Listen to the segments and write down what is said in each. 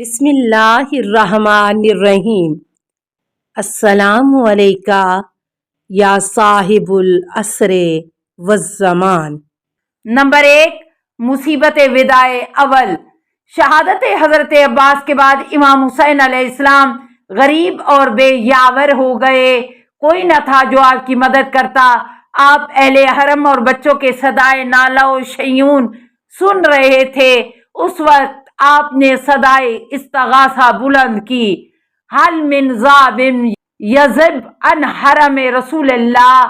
بسم اللہ الرحمن الرحیم۔ السلام علیکہ یا صاحب العصر والزمان۔ نمبر 1، مصیبت وداع اول۔ شہادت حضرت عباس کے بعد امام حسین علیہ السلام غریب اور بے یاور ہو گئے۔ کوئی نہ تھا جو آپ کی مدد کرتا۔ آپ اہل حرم اور بچوں کے صدائے نالہ و شیون سن رہے تھے۔ اس وقت آپ نے صدائے استغاثہ بلند کی، حل من ذاب یذب عن حرم رسول اللہ،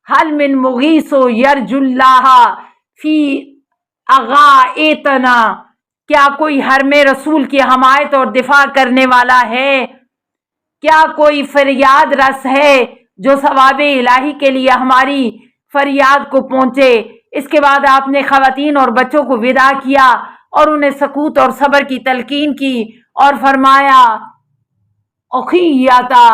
حل من مغیث یرجو اللہ فی اغائتنا۔ کیا کوئی حرم رسول کی حمایت اور دفاع کرنے والا ہے؟ کیا کوئی فریاد رس ہے جو ثواب الہی کے لیے ہماری فریاد کو پہنچے؟ اس کے بعد آپ نے خواتین اور بچوں کو وداع کیا اور انہیں سکوت اور صبر کی تلقین کی اور فرمایا، اخیتا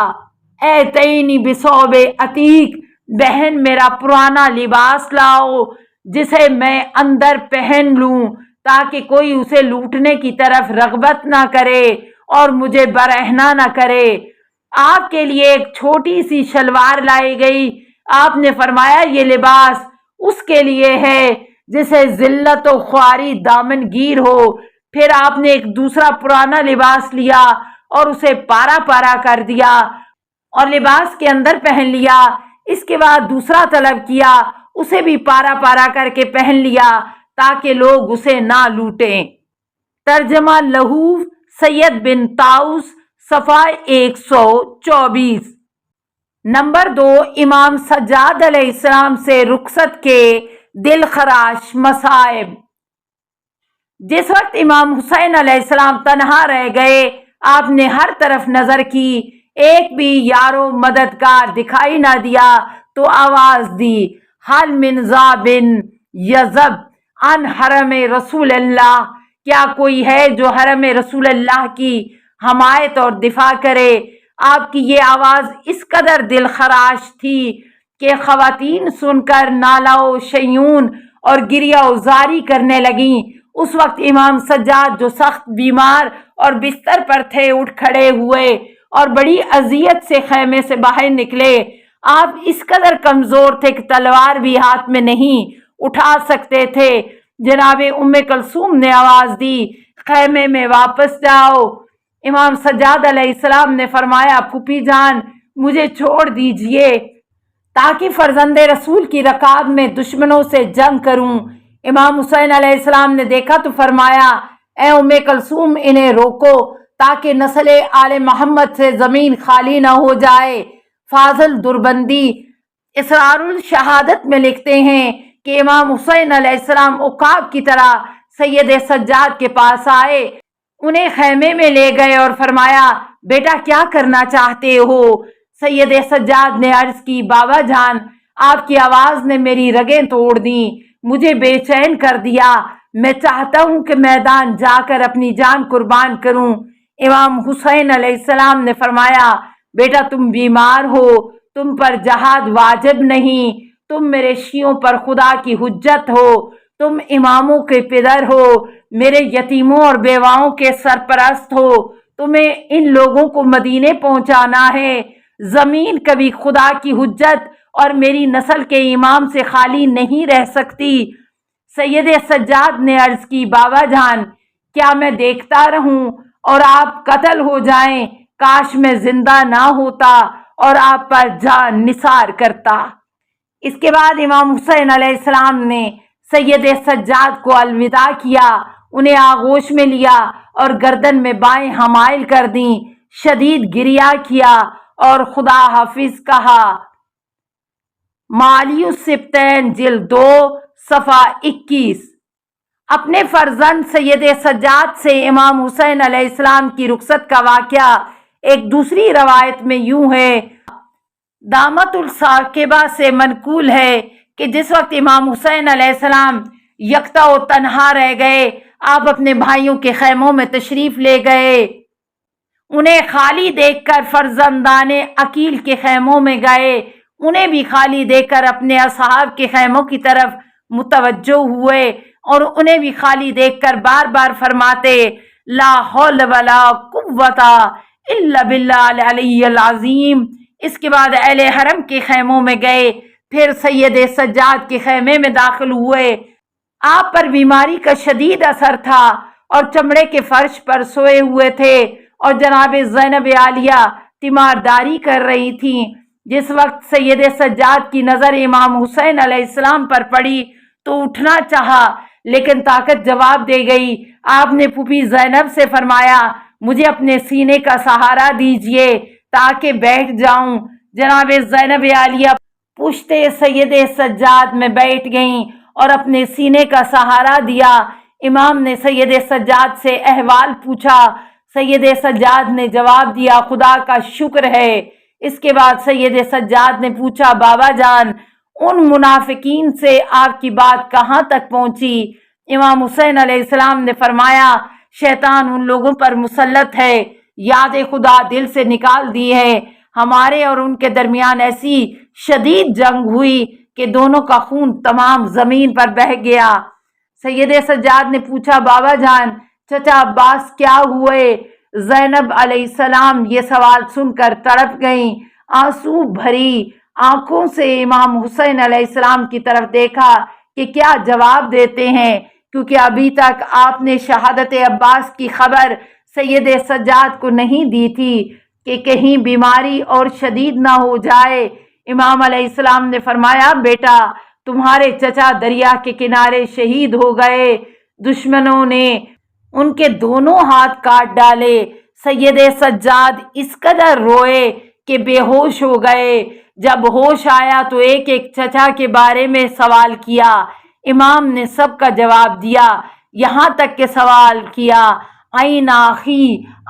ایتینی بثوب عتیق، بہن میرا پرانا لباس لاؤ جسے میں اندر پہن لوں تاکہ کوئی اسے لوٹنے کی طرف رغبت نہ کرے اور مجھے برہنہ نہ کرے۔ آپ کے لیے ایک چھوٹی سی شلوار لائی گئی۔ آپ نے فرمایا، یہ لباس اس کے لیے ہے جسے ذلت و خواری دامن گیر ہو۔ پھر آپ نے ایک دوسرا پرانا لباس لیا اور اسے پارا پارا کر دیا اور لباس کے اندر پہن لیا۔ اس کے بعد دوسرا طلب کیا، اسے بھی پارا پارا کر کے پہن لیا تاکہ لوگ اسے نہ لوٹیں۔ ترجمہ لہوف سید بن طاؤس، صفحہ 124۔ نمبر 2، امام سجاد علیہ السلام سے رخصت کے دل خراش مصائب۔ جس وقت امام حسین علیہ السلام تنہا رہ گئے، آپ نے ہر طرف نظر کی، ایک بھی یارو مددگار دکھائی نہ دیا تو آواز دی، حل من ذاب یذب عن حرم رسول اللہ۔ کیا کوئی ہے جو حرم رسول اللہ کی حمایت اور دفاع کرے؟ آپ کی یہ آواز اس قدر دل خراش تھی کہ خواتین سن کر نالہ و شیون اور گریہ و زاری کرنے لگیں۔ اس وقت امام سجاد جو سخت بیمار اور بستر پر تھے اٹھ کھڑے ہوئے اور بڑی اذیت سے خیمے سے باہر نکلے۔ آپ اس قدر کمزور تھے کہ تلوار بھی ہاتھ میں نہیں اٹھا سکتے تھے۔ جناب ام کلثوم نے آواز دی، خیمے میں واپس جاؤ۔ امام سجاد علیہ السلام نے فرمایا، پھوپھی جان مجھے چھوڑ دیجئے تاکہ فرزند رسول کی رکاب میں دشمنوں سے جنگ کروں۔ امام حسین علیہ السلام نے دیکھا تو فرمایا، اے ام کلثوم انہیں روکو تاکہ نسل آل محمد سے زمین خالی نہ ہو جائے۔ فاضل دربندی اسرار الشہادت میں لکھتے ہیں کہ امام حسین علیہ السلام عقاب کی طرح سید سجاد کے پاس آئے، انہیں خیمے میں لے گئے اور فرمایا، بیٹا کیا کرنا چاہتے ہو؟ سید سجاد نے عرض کی، بابا جان آپ کی آواز نے میری رگیں توڑ دیں، مجھے بے چین کر دیا، میں چاہتا ہوں کہ میدان جا کر اپنی جان قربان کروں۔ امام حسین علیہ السلام نے فرمایا، بیٹا تم بیمار ہو، تم پر جہاد واجب نہیں، تم میرے شیعوں پر خدا کی حجت ہو، تم اماموں کے پدر ہو، میرے یتیموں اور بیواؤں کے سرپرست ہو، تمہیں ان لوگوں کو مدینے پہنچانا ہے۔ زمین کبھی خدا کی حجت اور میری نسل کے امام سے خالی نہیں رہ سکتی۔ سید سجاد نے عرض کی، بابا جان کیا میں دیکھتا رہوں اور آپ قتل ہو جائیں؟ کاش میں زندہ نہ ہوتا اور آپ پر جان نثار کرتا۔ اس کے بعد امام حسین علیہ السلام نے سید سجاد کو الوداع کیا، انہیں آغوش میں لیا اور گردن میں بائیں حمائل کر دیں، شدید گریہ کیا اور خدا حافظ کہا۔ معالی السبتین جلد 2 صفحہ 21۔ اپنے فرزند سید سجاد سے امام حسین علیہ السلام کی رخصت کا واقعہ ایک دوسری روایت میں یوں ہے، دامت الثاقبہ سے منقول ہے کہ جس وقت امام حسین علیہ السلام یکتا و تنہا رہ گئے، آپ اپنے بھائیوں کے خیموں میں تشریف لے گئے۔ انہیں خالی دیکھ کر فرزندان عقیل کے خیموں میں گئے، انہیں بھی خالی دیکھ کر اپنے اصحاب کے خیموں کی طرف متوجہ ہوئے اور انہیں بھی خالی دیکھ کر بار بار فرماتے، لا حول ولا قوتا الا باللہ العلی العظیم۔ اس کے بعد اہل حرم کے خیموں میں گئے، پھر سید سجاد کے خیمے میں داخل ہوئے۔ آپ پر بیماری کا شدید اثر تھا اور چمڑے کے فرش پر سوئے ہوئے تھے، اور جناب زینب عالیہ تیمارداری کر رہی تھیں۔ جس وقت سید سجاد کی نظر امام حسین علیہ السلام پر پڑی تو اٹھنا چاہا، لیکن طاقت جواب دے گئی۔ آپ نے پھوپھی زینب سے فرمایا، مجھے اپنے سینے کا سہارا دیجئے تاکہ بیٹھ جاؤں۔ جناب زینب عالیہ پشت سید سجاد میں بیٹھ گئیں اور اپنے سینے کا سہارا دیا۔ امام نے سید سجاد سے احوال پوچھا۔ سید سجاد نے جواب دیا، خدا کا شکر ہے۔ اس کے بعد سید سجاد نے پوچھا، بابا جان، ان منافقین سے آپ کی بات کہاں تک پہنچی؟ امام حسین علیہ السلام نے فرمایا، شیطان ان لوگوں پر مسلط ہے، یاد خدا دل سے نکال دی ہے۔ ہمارے اور ان کے درمیان ایسی شدید جنگ ہوئی کہ دونوں کا خون تمام زمین پر بہہ گیا۔ سید سجاد نے پوچھا، بابا جان، چچا عباس کیا ہوئے؟ زینب علیہ السلام یہ سوال سن کر تڑپ گئیں۔ آنسو بھری آنکھوں سے امام حسین علیہ السلام کی طرف دیکھا کہ کیا جواب دیتے ہیں، کیونکہ ابھی تک آپ نے شہادت عباس کی خبر سید سجاد کو نہیں دی تھی کہ کہیں بیماری اور شدید نہ ہو جائے۔ امام علیہ السلام نے فرمایا، بیٹا، تمہارے چچا دریا کے کنارے شہید ہو گئے، دشمنوں نے ان کے دونوں ہاتھ کاٹ ڈالے۔ سید سجاد اس قدر روئے کہ بے ہوش ہو گئے۔ جب ہوش آیا تو ایک ایک چچا کے بارے میں سوال کیا۔ امام نے سب کا جواب دیا، یہاں تک کہ سوال کیا، این آخی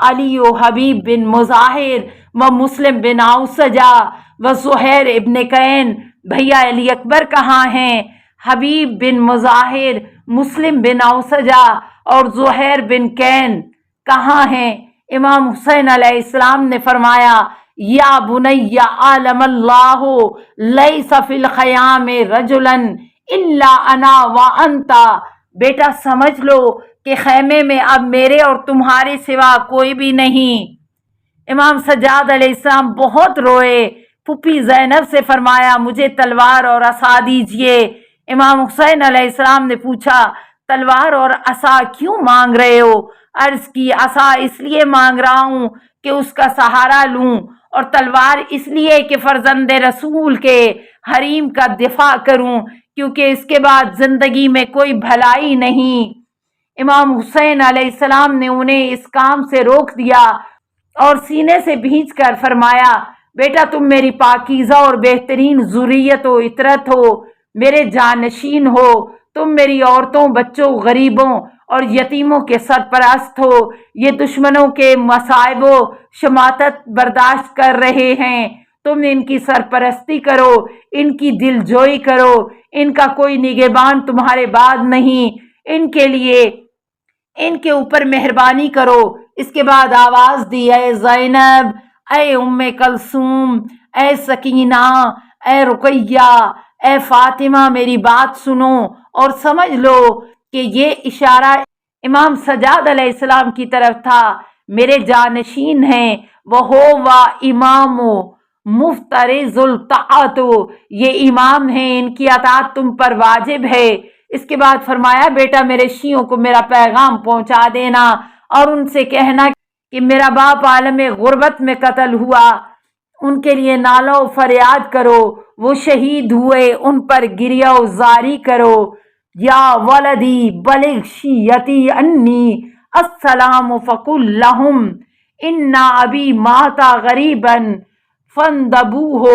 علی و حبیب بن مظاہر و مسلم بن اوسجا و زہیر ابن کین، بھیا علی اکبر کہاں ہیں؟ حبیب بن مظاہر، مسلم بن اوسجا اور زہیر بن کین کہاں ہیں؟ امام حسین علیہ السلام نے فرمایا، یا بنی عالم اللہ لیس فی الخیام رجلا الا انا وانتا، بیٹا سمجھ لو کہ خیمے میں اب میرے اور تمہارے سوا کوئی بھی نہیں۔ امام سجاد علیہ السلام بہت روئے۔ پھوپھی زینب سے فرمایا، مجھے تلوار اور عصا دیجئے۔ امام حسین علیہ السلام نے پوچھا، تلوار اور عصا کیوں مانگ رہے ہو؟ عرض کی، عصا اس لیے مانگ رہا ہوں کہ اس کا سہارا لوں، اور تلوار اس لیے کہ فرزند رسول کے حریم کا دفاع کروں، کیونکہ اس کے بعد زندگی میں کوئی بھلائی نہیں۔ امام حسین علیہ السلام نے انہیں اس کام سے روک دیا اور سینے سے بھینچ کر فرمایا، بیٹا تم میری پاکیزہ اور بہترین ذریت و اطرت ہو، میرے جانشین ہو، تم میری عورتوں، بچوں، غریبوں اور یتیموں کے سرپرست ہو۔ یہ دشمنوں کے مصائب و شماتت برداشت کر رہے ہیں، تم ان کی سرپرستی کرو، ان کی دل جوئی کرو، ان کا کوئی نگہبان تمہارے بعد نہیں، ان کے لیے ان کے اوپر مہربانی کرو۔ اس کے بعد آواز دی، اے زینب، اے ام کلثوم، اے سکینہ، اے رقیہ، اے فاطمہ، میری بات سنو اور سمجھ لو کہ یہ اشارہ امام سجاد علیہ السلام کی طرف تھا۔ میرے جانشین ہیں، وہ امام مفترض الطاعت، یہ امام ہیں، ان کی اطاعت تم پر واجب ہے۔ اس کے بعد فرمایا، بیٹا میرے شیعوں کو میرا پیغام پہنچا دینا اور ان سے کہنا کہ میرا باپ عالم غربت میں قتل ہوا، ان کے لیے نالہ و فریاد کرو، وہ شہید ہوئے، ان پر گریہ و زاری کرو۔ یا ولدی بلغ شیعتی انی السلام فقل لہم ان ابی مات غریبا فاندبوہ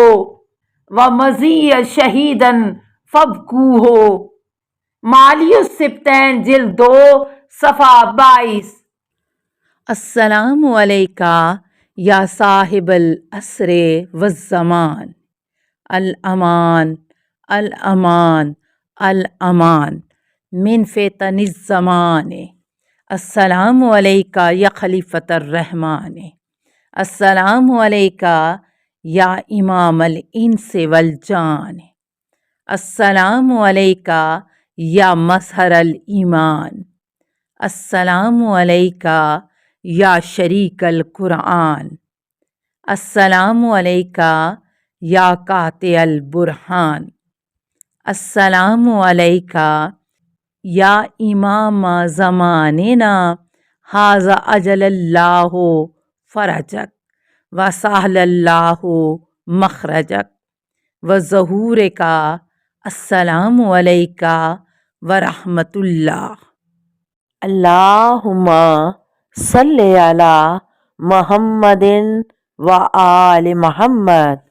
ومضی شہیدا فابکوہ۔ مالی السبتین جلد 2 صفحہ 22۔ السلام علیکہ یا صاحب العصر والزمان، الامان الامان الامان من فتن الزمان۔ السلام علیکہ یا خلیفۃ الرحمن، السلام علیکہ یا امام الانس والجان، السلام علیکہ یا مظہر الایمان، السلام علیکہ یا شریک القرآن، السلام علیکہ یا قاطع البرہان، السلام علیکہ یا امام زماننا، ھذا اجل اللہ فرجک وسہل اللہ مخرجک وظہور کا، السلام علیکہ ورحمۃ اللہ۔ اللہم صلی علی محمد و آل محمد۔